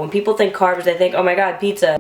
When people think carbs, they think, oh my god, pizza.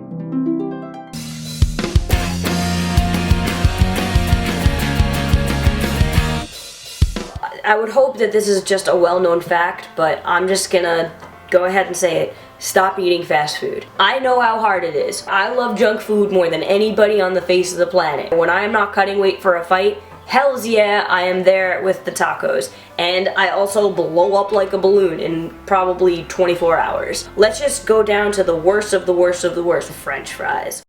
I would hope that this is just a well-known fact, but I'm just gonna go ahead and say it. Stop eating fast food. I know how hard it is. I love junk food more than anybody on the face of the planet. When I am not cutting weight for a fight, hells yeah, I am there with the tacos. And I also blow up like a balloon in probably 24 hours. Let's just go down to the worst of the worst of the worst, French fries.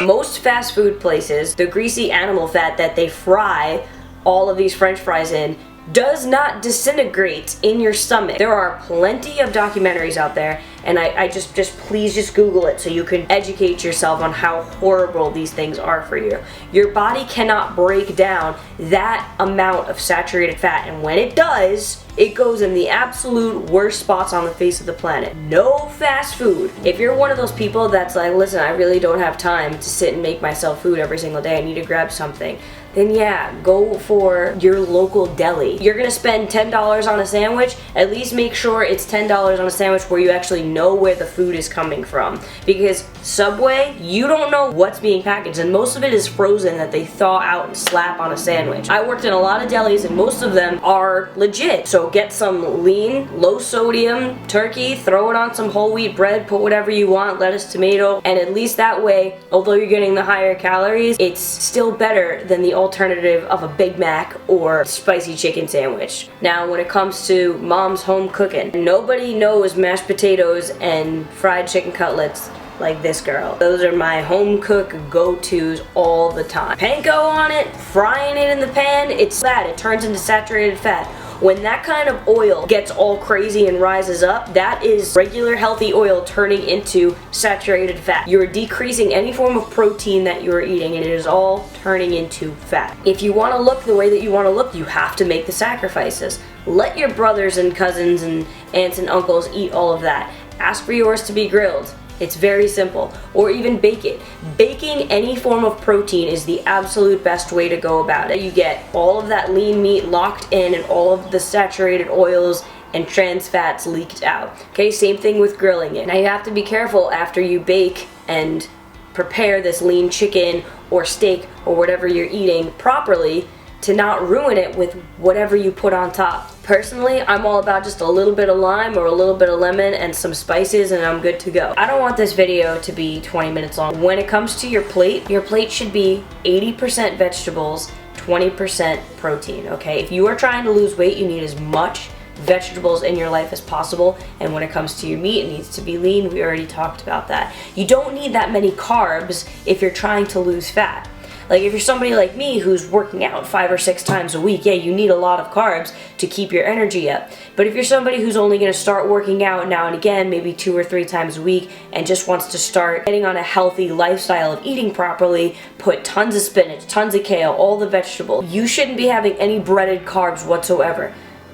Most fast food places, the greasy animal fat that they fry all of these French fries in does not disintegrate in your stomach. There are plenty of documentaries out there, and I just please just Google it so you can educate yourself on how horrible these things are for you. Your body cannot break down that amount of saturated fat, and when it does, it goes in the absolute worst spots on the face of the planet. No fast food. If you're one of those people that's like, listen, I really don't have time to sit and make myself food every single day, I need to grab something, then yeah, go for your local deli. You're gonna spend $10 on a sandwich, at least make sure it's $10 on a sandwich where you actually know where the food is coming from. Because Subway, you don't know what's being packaged, and most of it is frozen that they thaw out and slap on a sandwich. I worked in a lot of delis and most of them are legit. So get some lean, low sodium turkey, throw it on some whole wheat bread, put whatever you want, lettuce, tomato, and at least that way, although you're getting the higher calories, it's still better than the alternative of a Big Mac or spicy chicken sandwich. Now, when it comes to mom's home cooking, nobody knows mashed potatoes and fried chicken cutlets like this girl. Those are my home cook go-tos all the time. Panko on it, frying it in the pan, it's that, it turns into saturated fat. When that kind of oil gets all crazy and rises up, that is regular healthy oil turning into saturated fat. You're decreasing any form of protein that you are eating, and it is all turning into fat. If you want to look the way that you want to look, you have to make the sacrifices. Let your brothers and cousins and aunts and uncles eat all of that. Ask for yours to be grilled. It's very simple. Or even bake it. Baking any form of protein is the absolute best way to go about it. You get all of that lean meat locked in and all of the saturated oils and trans fats leaked out. Okay, same thing with grilling it. Now you have to be careful after you bake and prepare this lean chicken or steak or whatever you're eating properly to not ruin it with whatever you put on top. Personally, I'm all about just a little bit of lime or a little bit of lemon and some spices and I'm good to go. I don't want this video to be 20 minutes long. When it comes to your plate should be 80% vegetables, 20% protein, okay? If you are trying to lose weight, you need as much vegetables in your life as possible, and when it comes to your meat, it needs to be lean. We already talked about that. You don't need that many carbs if you're trying to lose fat. Like if you're somebody like me who's working out 5 or 6 times a week, yeah, you need a lot of carbs to keep your energy up. But if you're somebody who's only going to start working out now and again, maybe 2 or 3 times a week, and just wants to start getting on a healthy lifestyle of eating properly, put tons of spinach, tons of kale, all the vegetables, you shouldn't be having any breaded carbs whatsoever.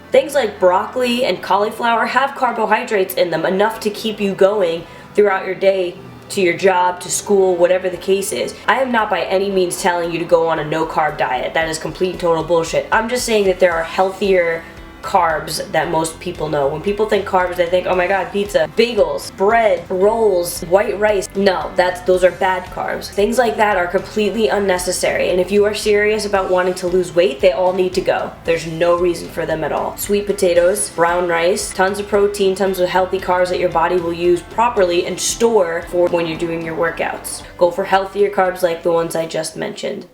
Things like broccoli and cauliflower have carbohydrates in them, enough to keep you going throughout your day, to your job, to school, whatever the case is. I am not by any means telling you to go on a no-carb diet. That is complete and total bullshit. I'm just saying that there are healthier carbs that most people know. When people think carbs, they think, oh my god, pizza, bagels, bread, rolls, white rice. No, those are bad carbs. Things like that are completely unnecessary, and if you are serious about wanting to lose weight, they all need to go. There's no reason for them at all. Sweet potatoes, brown rice, tons of protein, tons of healthy carbs that your body will use properly and store for when you're doing your workouts. Go for healthier carbs like the ones I just mentioned.